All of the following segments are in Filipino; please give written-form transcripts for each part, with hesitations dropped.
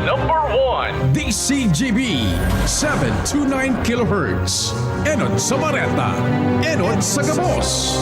number 1. DCGB 729 kHz. Enod sa Bareta, Enod sa Gabos.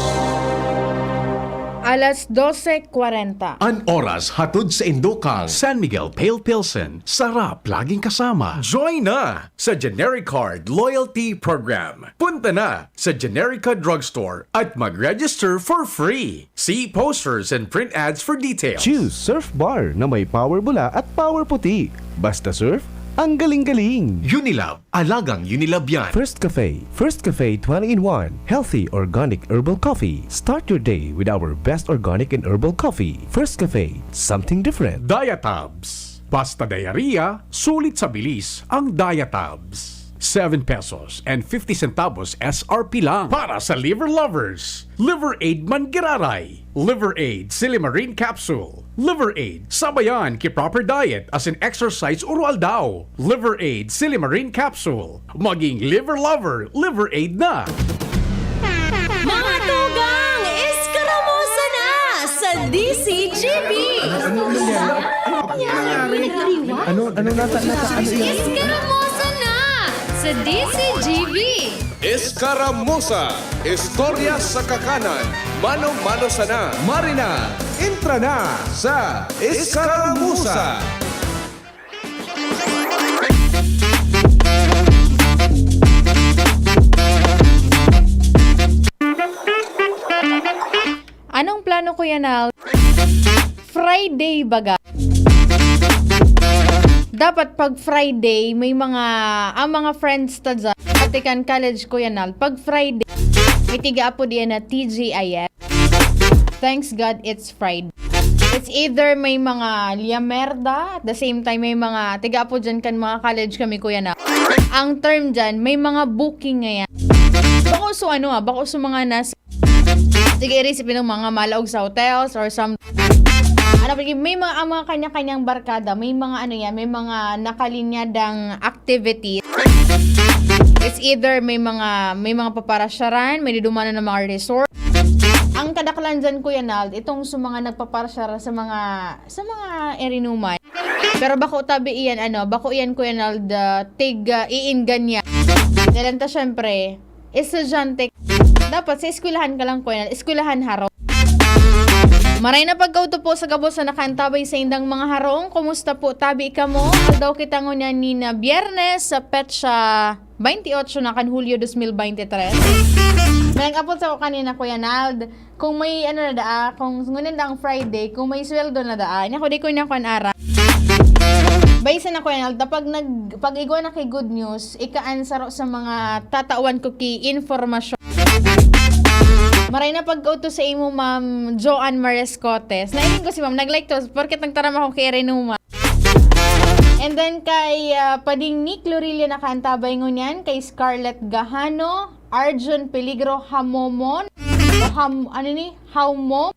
Alas 12:40. An oras hatod sa Indokang San Miguel Pale Pilsen. Sarap laging kasama. Join na sa Genericard Loyalty Program. Punta na sa Generica Drugstore at mag-register for free. See posters and print ads for details. Choose Surf Bar na may power bula at power puti. Basta surf, ang galing-galing! Unilab, alagang Unilab yan. First Cafe 20-in-1. Healthy organic herbal coffee. Start your day with our best organic and herbal coffee. First Cafe, something different. Diatabs. Basta diarrhea, sulit sa bilis ang Diatabs. 7 pesos and 50 centavos SRP lang para sa liver lovers. Liver Aid Mangiraray, Liver Aid Silimarine Capsule, Liver Aid sabayan ki proper diet as in exercise oral daw. Liver Aid Silimarine Capsule, maging liver lover, Liver Aid na. Mga tugang, eskaramosa na sa DCGB! Ano nata? Eskaramosa na sa DCGB! Escaramuza, istorya sa kakanan, mano-mano sana. Marina, entra na sa Escaramuza. Anong plano ko yan, Al? Friday baga. Dapat pag Friday, may ang mga friends ta dyan, Atikan College ko yan, Al. Pag Friday, may tiga po diyan na TGIF. Thanks God, it's Friday. It's either may mga liamerda, at the same time may mga tiga po dyan kan mga college kami kuya na. Ang term dyan, may mga booking ngayon. Bako so mga nasa sige, i-recipe ng mga malaog sa hotels or some may mga kanya-kanyang barkada, may mga may mga nakalinyadang activities. It's either may mga paparasyaran, may didumanan ng mga resort. Ang kadaklan dyan, Kuya Nald, itong sa mga nagpaparasyara sa mga erinuman. Pero bako tabi iyan, Kuya Nald, iingan niya. Dahil ta syempre, estudyante, dapat sa eskwelahan ka lang, Kuya Nald, eskwelahan haro. Maray na pagkauto po sa Gabos na nakantabay sa indang mga harong. Kumusta po tabi ka mo? Daw kita ngunya ni na Biyernes sa petsa 28 na kan Hulyo 2023. Mayang apot sa ko kanina, Kuya Nald, kung may kung ngunin ang Friday, kung may sweldo na daan, ako di ko na kuan ara. Baysa na, Kuya Nald, pag igwa na kay good news, ika-answer sa mga tatawan ko ki informasyon. Maray na pag-auto sa imo, Ma'am Joanne Marescotes. Naingin ko si Ma'am, nag-like to, porket nagtarama ko kay Renuma. And then kay Pading Nick Lorilla nakantabay ngunyan, kay Scarlett Gahano, Arjun Peligro Hamomon, Haumom,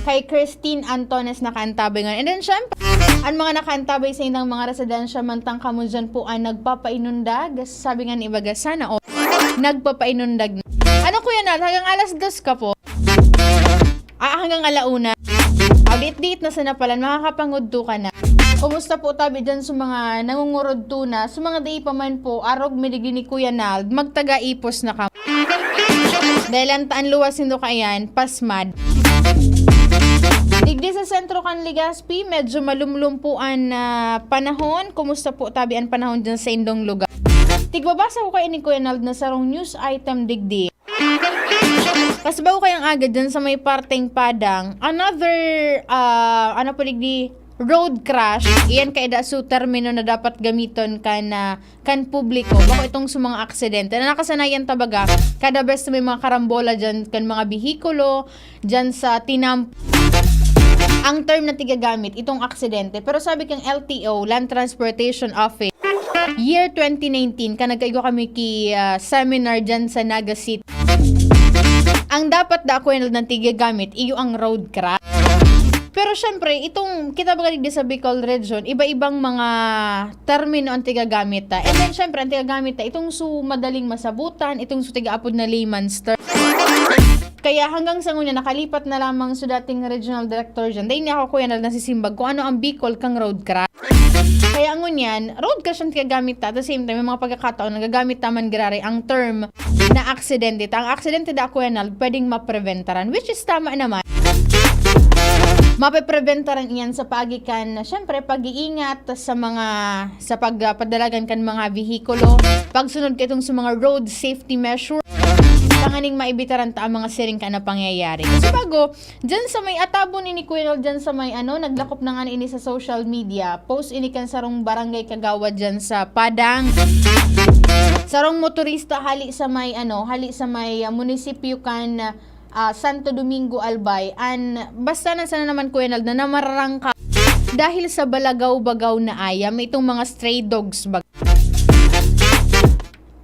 kay Christine Antones nakantabay ngunyan. And then syempre, ang mga nakantabay sa inang mga residensya mantang kamo dyan po ang nagpapainundag. Sabi nga ni Ibaga, sana nagpapainundag na. Ano, Kuya Nal, hanggang alas 2 ka po? Hanggang alauna. Date na sana pala, makakapangudto ka na. Kumusta po tabi dyan sa mga nangungurodto na, sa mga day pa man po, arog miligli ni Kuya Nal, magtaga-ipos na ka. Dahil ang taan luwas nindo kayan, pasmad. Digdi sa sentro kan Legazpi, medyo malumlumpuan na panahon. Kumusta po tabi ang panahon dyan sa indong lugar? Tigbabasa ko kayo ni Kuya Nal na sarong news item digdi. Kasbaw kayang agad dyan sa may parteng Padang, another, road crash. Iyan kay su termino na dapat gamiton kan publiko. Bako itong sa mga aksidente. Na nakasanayan tabaga, kada best may mga karambola dyan kan mga bihikulo, dyan sa ang term na tigagamit, itong aksidente. Pero sabi kang LTO, Land Transportation Office, year 2019, nagkaigo kami seminar dyan sa Naga City. Ang dapat da ako ng tigagamit, iyo ang road crash. Pero syempre, itong kita ba sa Bicol region, iba-ibang mga termino ang tigagamit ta. And then syempre, ang tigagamit ta, itong su madaling masabutan, itong su tigaapod na layman's term. Kaya hanggang sa ngunya, nakalipat na lamang sa dating regional director dyan. Dahil niya ako kuya na nasisimbag kung ano ang Bicol kang road crash. Kaya ngunyan, road crash ang gagamit ta. At the same time, may mga pagkakataon, nagagamit naman grare ang term na aksidente. Ang aksidente da kuya na, pwedeng mapreventaran. Which is tama naman. Mapipreventaran iyan sa pagikan, syempre, pag-iingat sa pagpadalagan kan mga vehikulo, pagsunod ka itong sa mga road safety measure, tanganing maibitaran ta ang mga siring ka na pangyayari. Kasi bago, dyan sa may atabo ni Kuya, dyan sa may naglakop na nga ini sa social media, post ini kan sarong barangay Kagawad dyan sa Padang. Sarong motorista hali sa may munisipyo kan Santo Domingo Albay, basta na sana naman Kuya Nald na namararangka dahil sa balagaw-bagaw na ayam itong mga stray dogs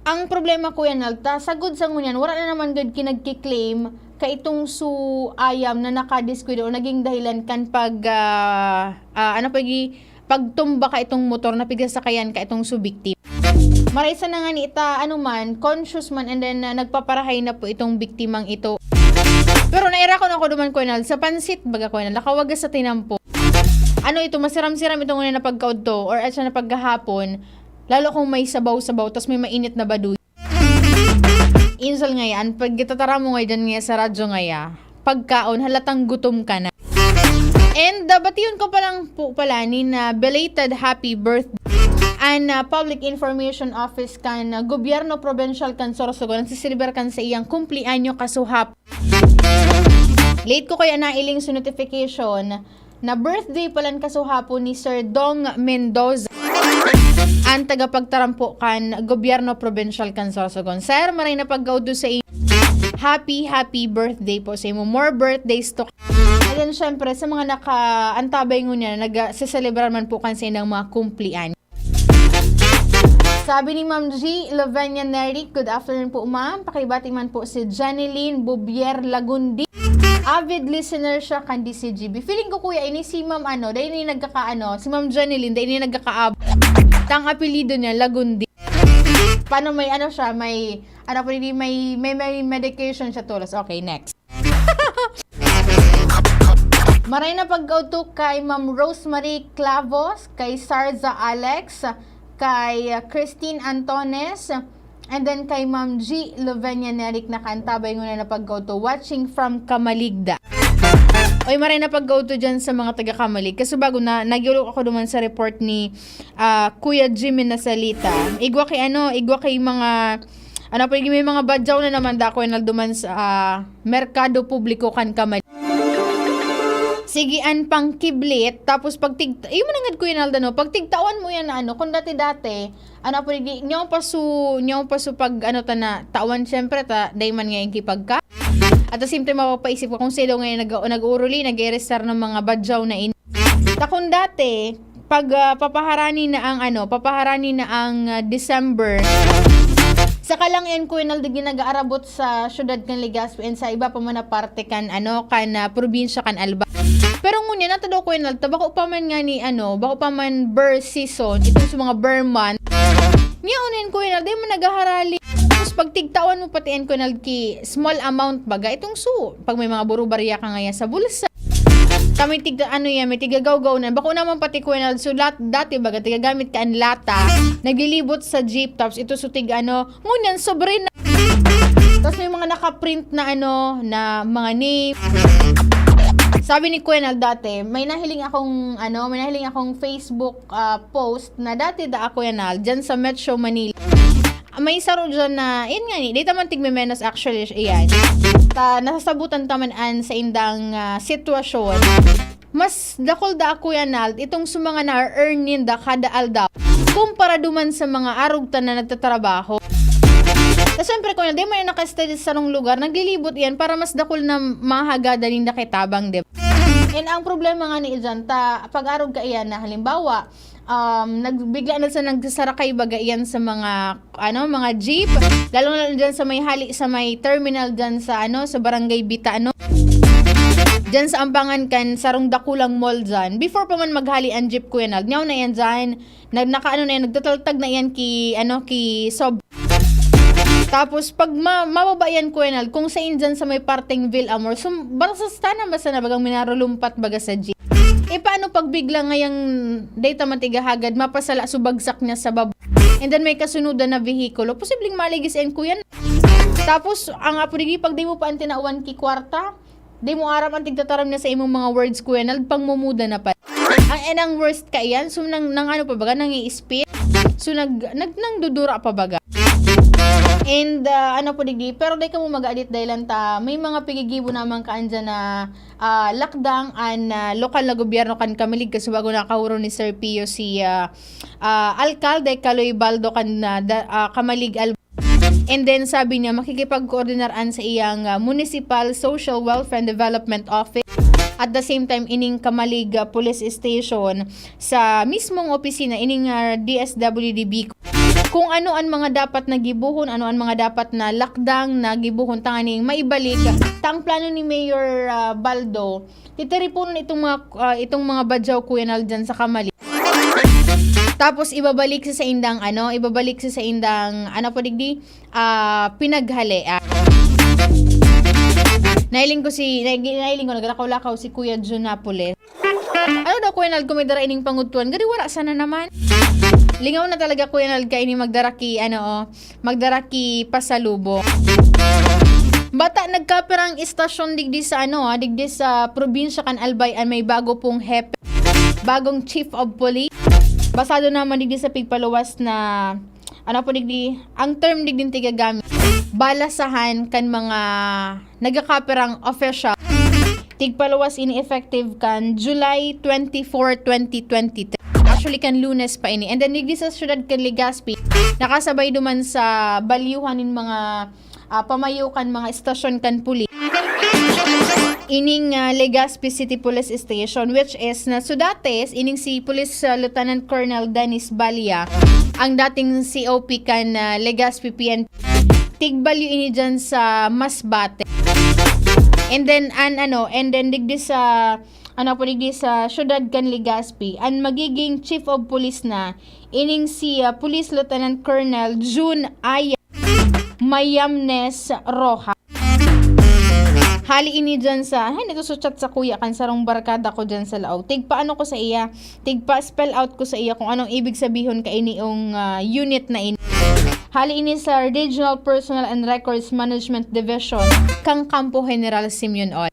ang problema Kuya Nald, sagod sa ngunyan, wala na naman good kinagkiklaim ka itong su ayam na nakadiskwide o naging dahilan kan pagtumba ka itong motor na pigasakayan ka itong su victim. Marisa na nga ni ita conscious man, and then nagpaparahay na po itong biktimang ito. Pero naira ko na ako duman Kuya Nald, sa pansit baga Kuya Nald, nakawaga sa tinampo. Ito, masiram-siram itong una na pagkaod to, or at siya na paggahapon, lalo kung may sabaw-sabaw, tas may mainit na baduy. Insal ngayon, pag itatara mo ngayon nga sa radyo ngayon, pagkaon, halatang gutom ka na. And batiyon ko palang po pala ni na belated happy birthday. And Public Information Office kan Gobyerno Provincial kan Sorsogon nagsisilber kan sa iyang kumplianyo kasuhap. Late ko kaya nailing sa notification na birthday palan kasuhapon ni Sir Dong Mendoza, ang tagapagtarampo kan Gobyerno Provincial kan Sorsogon. Sir, maray na paggaudo sa inyo. Happy birthday po sa inyo. More birthdays to. And then syempre sa mga naka-antabay ngunya nag-celebrate man po kan sa inyong mga kumplian. Sabi ni Ma'am G. Lovenia Neric, good afternoon po ma'am. Pakibati man po si Janeline Bubier Lagundi. Avid listener siya kan DCGB. Feeling ko kuya, ini si Ma'am dahil ini si Ma'am Janeline, dahil ini nagkakaab. Tang apelido niya, Lagundi. Paano may siya, may medication siya tulos. Okay, next. Maray na pag-go-to kay Ma'am Rosemary Clavos, kay Sarza Alex, kay Christine Antones, and then kay Ma'am G. Lovenia Neric na kantabay na pag-go-to, watching from Kamaligda. Oy, maray na pag-go-to dyan sa mga taga-Kamalig. Kasi bago na, nagyulok ako duman sa report ni Kuya Jimmy Nasalita. Igwa kay mga, may mga badyaw na naman dako na duman sa Merkado Publiko kan Kamalig. Sigian pang kiblit, tapos pagtigta, yung manangad ko yun pagtigtawan mo yan kung dati-dati, nyaw pa su pag tawan syempre dahi man ngayon kipagka. At the same time, mapapaisip ko kung sino ngayon nag-uruli, nag-i-restart ng mga badyaw na kung dati, pag papaharani na ang December, saka lang yan ko nag-aarabot sa syudad kan Legazpi and sa iba pa man na parte kan probinsya kan Alba. Pero ngunya natadaw ko bako pa man nga ni bako pa man burr season, itong sa mga burr month. Niya unin ko di man nagaharali. Tapos pag tigtawan mo pati ko ki small amount baga itong pag may mga buru-barya ka ngaya sa bulsa. Kami may tigagaw-gaw na. Bako naman pati ko so dati baga tigagamit ka ang lata, naglilibot sa jeep, tapos ito sutig ngunyan sobre na. Tapos may mga nakaprint na na mga name. Sabi ni Kuya dati, may nahiling akong Facebook post na dati ako dyan sa Metro Manila. May saro dyan na, yun nga dito man tigmemenos actually, iyan. Nasasabutan taman sa indang sitwasyon. Mas dakol ako itong sumanga na-earn ninda kada aldaw, kumpara duman sa mga arugtan na nagtatrabaho. Tapos syempre ko di man naka-study sa sarong lugar, naglilibot yan para mas dakol na mahagada ninda kitabang, di ba? And ang problema nga ni dyan, pag-arog ka iyan na halimbawa, nagbigla na sa nagsasarakay baga iyan sa mga mga jeep, lalo na dyan sa may hali sa may terminal dyan sa sa Barangay Bita dyan sa Ambangan kan sarong dakulang mall dyan. Before pa man maghali ang jeep ko yan, nyaw na yan dyan, nagtataltag na yan ki sob. Tapos, pag mababayan ko yan, kung sa Indian sa may parteng Villamor, basta basta na bagang minarulumpat baga sa jeep. Paano pag bigla ngayang data matigahagad, mapasala, subagsak niya sa baba. And then may kasunudan na vehikulo, posibleng maligisin ko yan. Tapos, ang apurigi, pag di mo pa ang tinauan ki kwarta, di mo arap ang tigtataram na sa imong mga words ko yan, pang mumuda na pa. Ang worst ka yan, so nang ano pa baga, nang i-spit, so nang dudura pa baga. And ano po digdi, pero di ka mo mag-adit dahil ta may mga pigigibo naman kaan dyan na lakdang an lokal na gobyerno kan kamilig kasi bago nakahuro ni Sir Pio si Alcalde Caloy Baldo kan kamalig and then sabi niya makikipag-koordinaraan sa iyang Municipal Social Welfare and Development Office. At the same time, ining Kamalig Police Station sa mismong opisina, ining DSWD kung ano ang mga dapat na gibuhon, ano ang mga dapat na lakdang na gibuhon tanganing maibalik. Tang plano ni Mayor Baldo, titiripunon itong mga badyaw kuyanal dyan sa Kamalig. Tapos ibabalik sa indang pinaghali. Nailing ko naglakaw-lakaw si Kuya Jun Napoles. Ano daw Kuya Nal, kumidara ining pangutuan, gadi wala sana naman. Lingaw na talaga Kuya Nal, kay ini magdaraki pasalubo. Bata nagkaperang istasyon digdi sa probinsya kan Albay may bago pong bagong chief of police. Basado naman digdi sa pigpaluwas na ang term digdi tigagamit. Balasahan kan mga nagakaperang official. Tigpaluwas ini effective kan July 24, 2023. Actually kan Lunes pa ini. And then digdi sa syudad kan Legazpi, nakasabay duman sa balyuhan in mga pamayukan mga estasyon kan pulis. Ining Legazpi City Police Station, which is na sudates ining si Police Lieutenant Colonel Dennis Balia, ang dating COP kan Legazpi PNP. Tigbalyo ini dyan sa Masbate. And then digdi sa syudad kan Legazpi, ang magiging Chief of Police na ining si Police Lieutenant Colonel June Aya Mayamnes Roja. Hali ini dyan sa, nito so chat sa kuya kan sarong barkada ko dyan sa Lao. Tigpa ko sa iya, tigpa spell out ko sa iya kung anong ibig sabihin ka ini yung unit na ini. Hali ini sa Regional Personnel and Records Management Division kang Campo General Simeon Ol.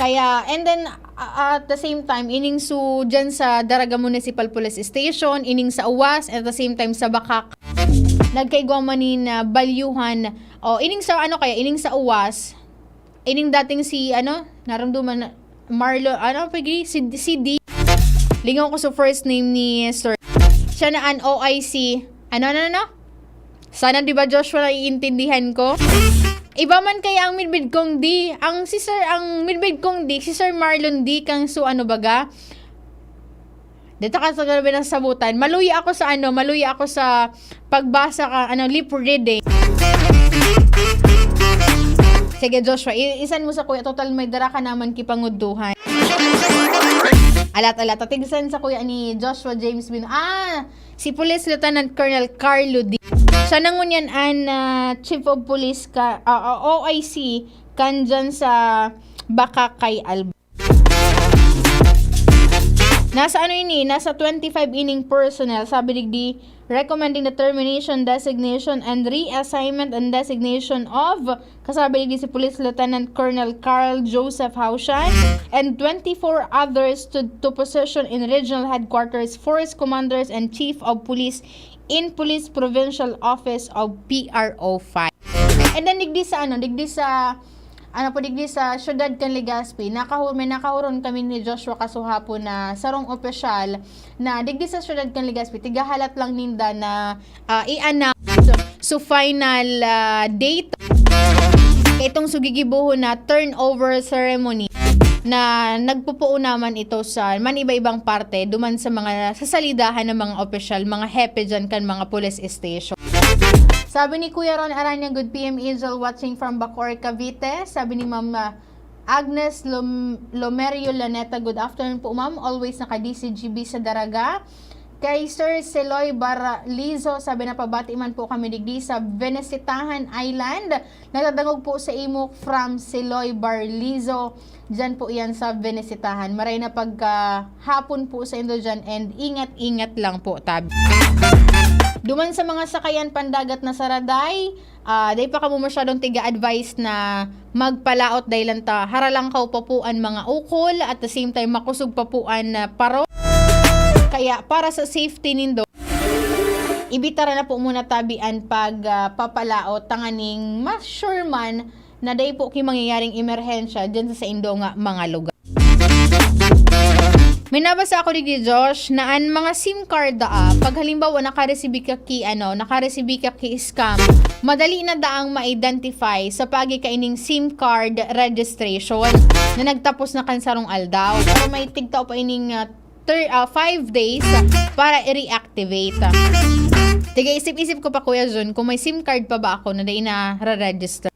Kaya, and then at the same time, ining su dyan sa Daraga Municipal Police Station, ining sa Uwas, at the same time sa Bakak. Nagkaigwamanin na balyuhan, ining sa ining sa Uwas, ining dating si, naramduman na, Marlo, si D. Lingaw ko sa first name ni Sir. Siya na an OIC, Sana di ba Joshua naiintindihan ko? Iba man kaya ang midbid kong D, ang midbid kong D, si Sir Marlon D, kang baga? Dito ka sa gabi ng sabutan. Maluya ako sa pagbasa ka, lip reading. Sige Joshua, isan mo sa kuya, total may dara ka naman kipanguduhan. Alat, tigsan sa kuya ni Joshua James Bin. Si Police Lieutenant Colonel Carlo D. Siya nangunyan Chief of Police OIC kan dyan sa Bakakay Alba. Nasa nasa 25 inning personnel, sabi digdi, recommending the termination, designation, and reassignment and designation of, kasabi digdi si Police Lieutenant Colonel Carl Joseph Haushan, and 24 others to position in regional headquarters, force commanders, and chief of police in Police Provincial Office of PRO 5. And then digdi sa syudad kan Legazpi, may nakahuron kami ni Joshua kasuhapo na sarong opisyal na digdi sa syudad kan Legazpi, tigahalat lang ninda na i-announce so final date itong sugigibuho na turnover ceremony na nagpupuo naman ito sa iba-ibang parte duman sa mga sasalidahan ng mga opisyal, mga hepe dyan kan mga police station. Sabi ni Kuya Ron Aranya, good PM Angel watching from Bacoor, Cavite. Sabi ni Ma'am Agnes Lomerio Laneta, good afternoon po ma'am. Always naka-DCGB sa Daraga. Kay Sir Celoy Baralizo, sabi na pabati man po kami digdi sa Venesitahan Island. Nagdadangog po sa imo from Celoy Baralizo. Diyan po yan sa Venesitahan. Maray na pagka-hapon po sa indo dyan and ingat-ingat lang po tabi. Duman sa mga sakayan pandagat na saraday, day pa kamo masyadong tiga-advise na magpalaot dahil lang ta haralang kaupapuan mga ukol at the same time makusog papuan na paro. Kaya para sa safety nindo, ibitara na po muna tabian pag papalaot tanganing mas sure man na day po ki mangyayaring emerhensya dyan sa indo nga mga lugar. May nabasa ako digdi Josh na ang mga SIM card pag halimbawa nakareceive ka ki scam, madali na daang ma-identify sa pagikaining SIM card registration na nagtapos na kansarong aldaw. Pero may tigtao pa ining 5 days para i-reactivate. Tiga isip-isip ko pa Kuya Jun kung may SIM card pa ba ako na day na re-register.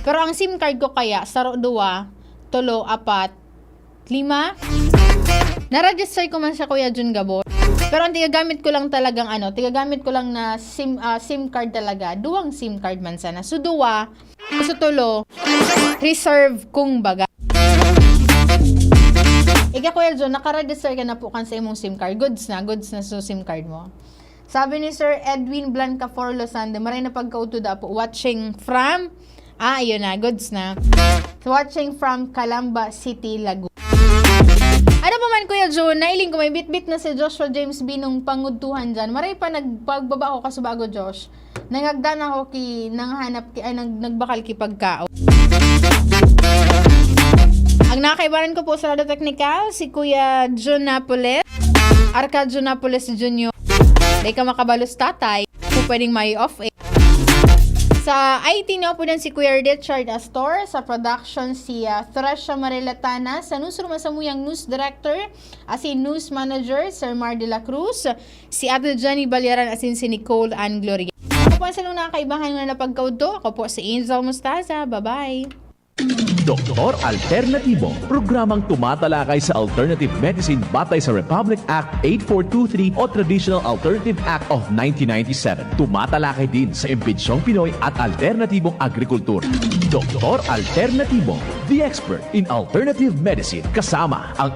Pero ang SIM card ko kaya 0, 2, 3, 4, 5 na-register ko man siya Kuya Jun Gabor. Pero ang tigagamit ko lang talagang tigagamit ko lang na SIM card talaga. 2 SIM card man sana. So 2, so 3 reserve kung baga. Ika Kuya Jun, nakaregister ka na po kan sa imong SIM card. Goods na so SIM card mo. Sabi ni Sir Edwin Blanca Forlo Sande, maray na pagkauto da po. Watching from, ayun na, goods na. So, watching from Calamba City, Laguna. Ano pa man Kuya Jun, nailing ko may bit-bit na si Joshua James B nung pangudtuhan dyan. Maray pa nagpagbaba ako kasubago Josh. Nangagdan ako nagbakal ki pagkao. Ang nakaibaran ko po sa Lado Technical, si Kuya John Napoles, Arcadio Napoles Jr. Day ka makabalos tatay, kung pwedeng may off Sa IT na po din si Kuya Richard Astor, sa production si Thrasha Marelatana, sa newsroom masamuyang news director, si news manager Sir Mar de la Cruz, si Ate Johnny Balyaran asin si Nicole Ann Gloria. Ako po sa nung nakaibahan na napagkaudo, ako po si Angel Mustaza, bye-bye! Doktor Alternatibo, programang tumatalakay sa alternative medicine batay sa Republic Act 8423 o Traditional Alternative Act of 1997. Tumatalakay din sa impinsyong Pinoy at alternatibong agrikultura. Doktor Alternatibo, the expert in alternative medicine, kasama ang